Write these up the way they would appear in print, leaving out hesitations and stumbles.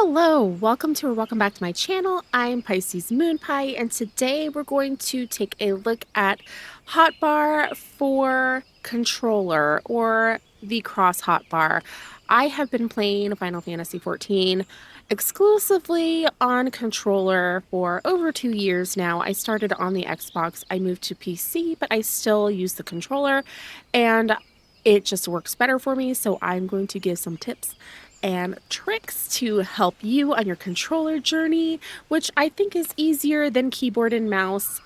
Hello, welcome back to my channel. I'm Pisces Moon Pie, and today we're going to take a look at hotbar for controller, or the cross hotbar. I have been playing Final Fantasy XIV exclusively on controller for over 2 years now. I started on the Xbox, I moved to PC, but I still use the controller and it just works better for me. So I'm going to give some tips and tricks to help you on your controller journey, which I think is easier than keyboard and mouse,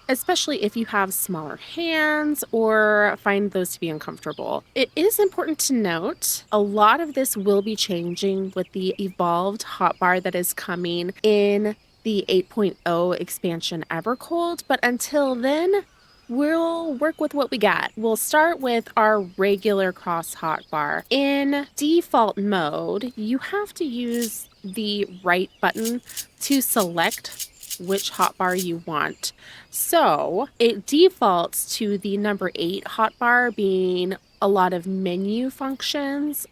especially if you have smaller hands or find those to be uncomfortable. It is important to note a lot of this will be changing with the evolved hotbar that is coming in the 8.0 expansion Evercold, but until then, we'll work with what we got. We'll start with our regular cross hotbar. In default mode, you have to use the right button to select which hotbar you want. So it defaults to the number 8 hotbar being a lot of menu functions.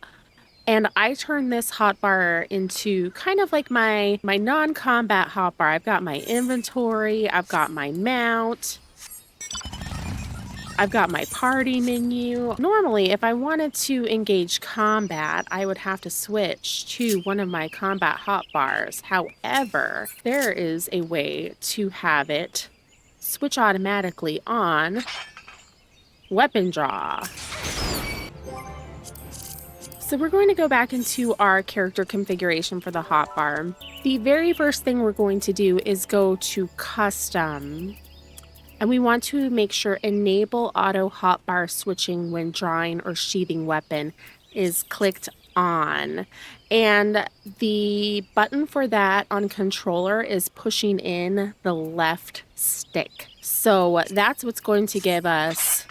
And I turn this hotbar into kind of like my non-combat hotbar. I've got my inventory, I've got my mount, I've got my party menu. Normally, if I wanted to engage combat, I would have to switch to one of my combat hotbars. However, there is a way to have it switch automatically on weapon draw. So we're going to go back into our character configuration for the hotbar. The very first thing we're going to do is go to custom. And we want to make sure enable auto hotbar switching when drawing or sheathing weapon is clicked on. And the button for that on controller is pushing in the left stick. So that's what's going to give us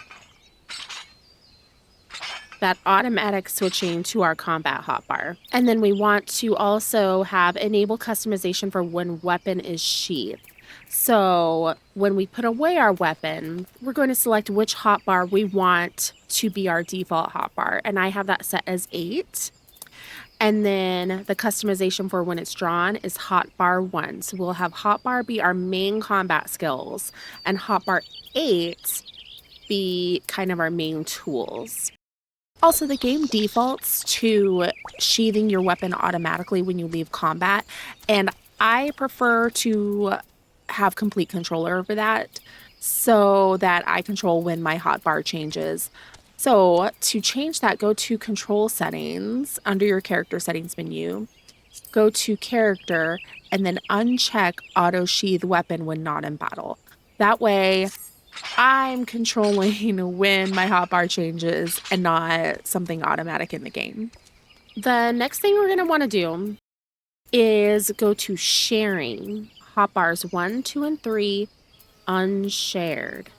that automatic switching to our combat hotbar. And then we want to also have enable customization for when weapon is sheathed. So when we put away our weapon, we're going to select which hotbar we want to be our default hotbar. And I have that set as 8. And then the customization for when it's drawn is hotbar 1. So we'll have hotbar be our main combat skills and hotbar 8 be kind of our main tools. Also, the game defaults to sheathing your weapon automatically when you leave combat. And I prefer to have complete control over that so that I control when my hotbar changes. So to change that, go to control settings under your character settings menu, go to character, and then uncheck auto sheath weapon when not in battle. That way I'm controlling when my hotbar changes and not something automatic in the game. The next thing we're going to want to do is go to sharing. Hotbars 1, 2, and 3 unshared.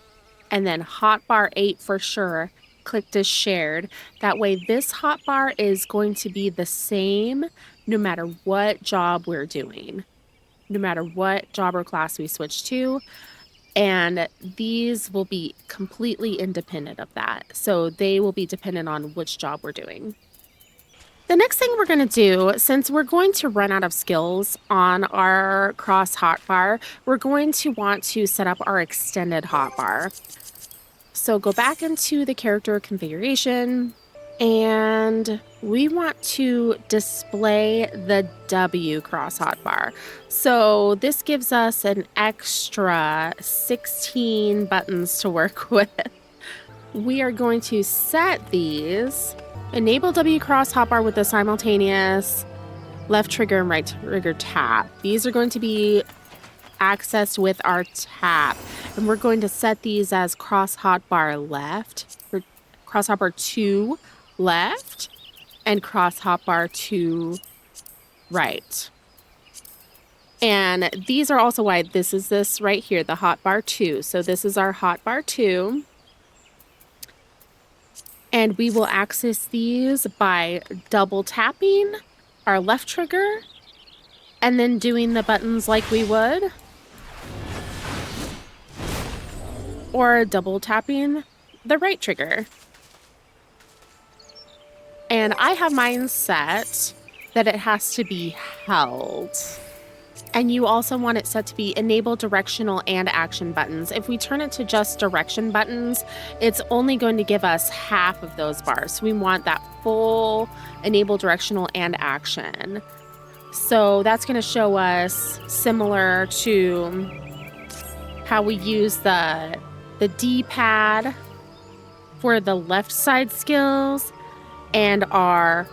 And then hotbar 8 for sure clicked as shared. That way this hotbar is going to be the same no matter what job we're doing, no matter what job or class we switch to. And these will be completely independent of that. So they will be dependent on which job we're doing. The next thing we're going to do, since we're going to run out of skills on our cross hotbar, we're going to want to set up our extended hotbar. So go back into the character configuration, and we want to display the W cross hotbar. So this gives us an extra 16 buttons to work with. We are going to set these. Enable W cross hotbar with the simultaneous left trigger and right trigger tap. These are going to be accessed with our tap. And we're going to set these as cross hotbar left, or cross hotbar 2 left, and cross hotbar 2 right. And these are also why this is this right here, the hotbar 2. So this is our hotbar 2. And we will access these by double tapping our left trigger and then doing the buttons like we would, or double tapping the right trigger. And I have mine set that it has to be held. And you also want it set to be enable directional and action buttons. If we turn it to just direction buttons, it's only going to give us half of those bars. So we want that full enable directional and action. So that's going to show us similar to how we use the D-pad for the left side skills and our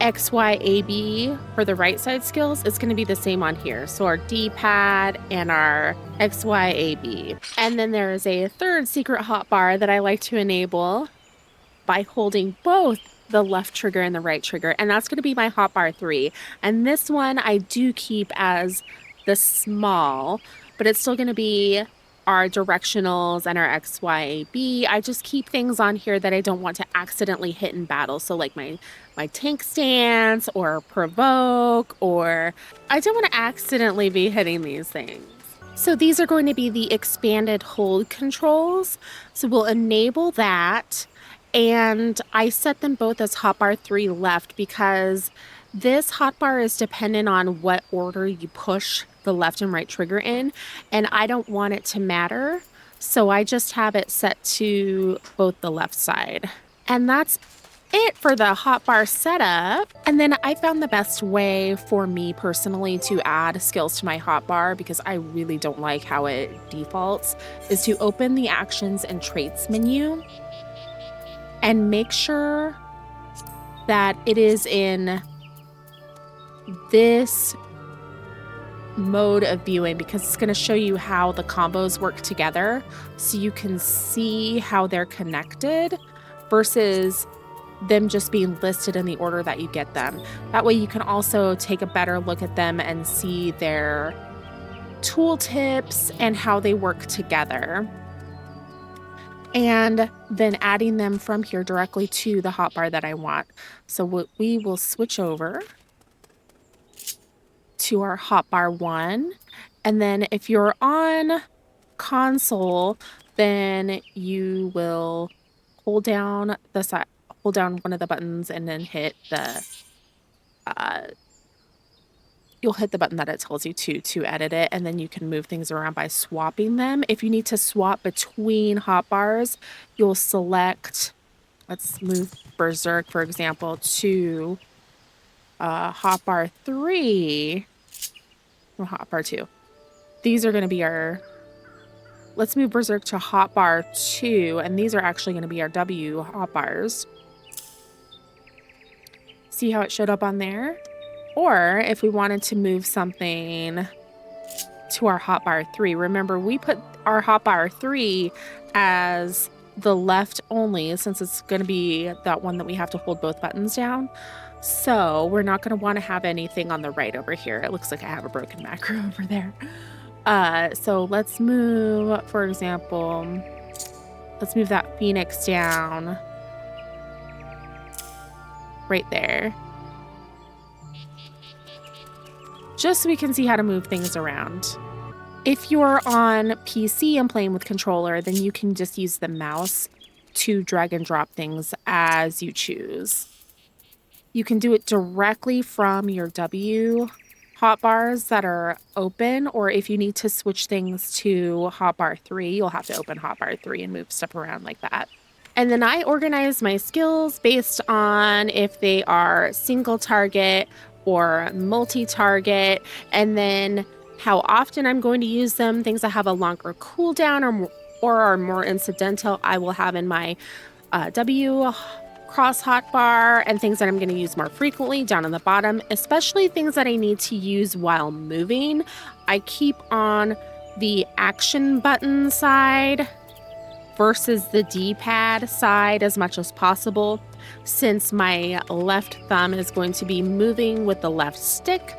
XYAB for the right side skills. It's going to be the same on here. So our D-pad and our XYAB. And then there is a third secret hotbar that I like to enable by holding both the left trigger and the right trigger. And that's going to be my hotbar 3. And this one I do keep as the small, but it's still going to be our directionals and our XYAB. I just keep things on here that I don't want to accidentally hit in battle. So like my tank stance or provoke, or I don't want to accidentally be hitting these things. So these are going to be the expanded hold controls. So we'll enable that. And I set them both as hotbar 3 left because this hotbar is dependent on what order you push the left and right trigger in, and I don't want it to matter. So I just have it set to both the left side. And that's it for the hotbar setup. And then I found the best way for me personally to add skills to my hotbar, because I really don't like how it defaults, is to open the actions and traits menu and make sure that it is in this mode of viewing, because it's going to show you how the combos work together so you can see how they're connected versus them just being listed in the order that you get them. That way you can also take a better look at them and see their tooltips and how they work together. And then adding them from here directly to the hotbar that I want. So we will switch over to our hotbar 1. And then if you're on console, then you will hold down one of the buttons and then hit the you'll hit the button that it tells you to edit it, and then you can move things around by swapping them. If you need to swap between hotbars, you'll select, let's move Berserk, for example, to hotbar 3 or hotbar 2. These are going to be our, let's move Berserk to hotbar 2, and these are actually going to be our W hotbars. See how it showed up on there? Or if we wanted to move something to our hotbar 3, remember we put our hotbar 3 as the left only, since it's going to be that one that we have to hold both buttons down. So we're not going to want to have anything on the right over here. It looks like I have a broken macro over there. So let's move, for example, let's move that Phoenix down right there, just so we can see how to move things around. If you're on PC and playing with controller, then you can just use the mouse to drag and drop things as you choose. You can do it directly from your W hotbars that are open, or if you need to switch things to hotbar 3, you'll have to open hotbar 3 and move stuff around like that. And then I organize my skills based on if they are single target or multi-target, and then how often I'm going to use them. Things that have a longer cooldown or are more incidental, I will have in my W cross hotbar, and things that I'm going to use more frequently down on the bottom, especially things that I need to use while moving. I keep on the action button side versus the D-pad side as much as possible, since my left thumb is going to be moving with the left stick,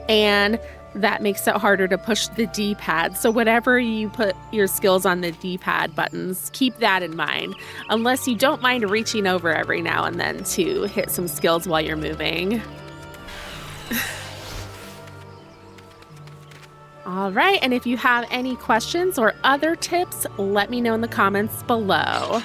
and that makes it harder to push the D-pad. So whenever you put your skills on the D-pad buttons, keep that in mind, unless you don't mind reaching over every now and then to hit some skills while you're moving. All right, and if you have any questions or other tips, let me know in the comments below.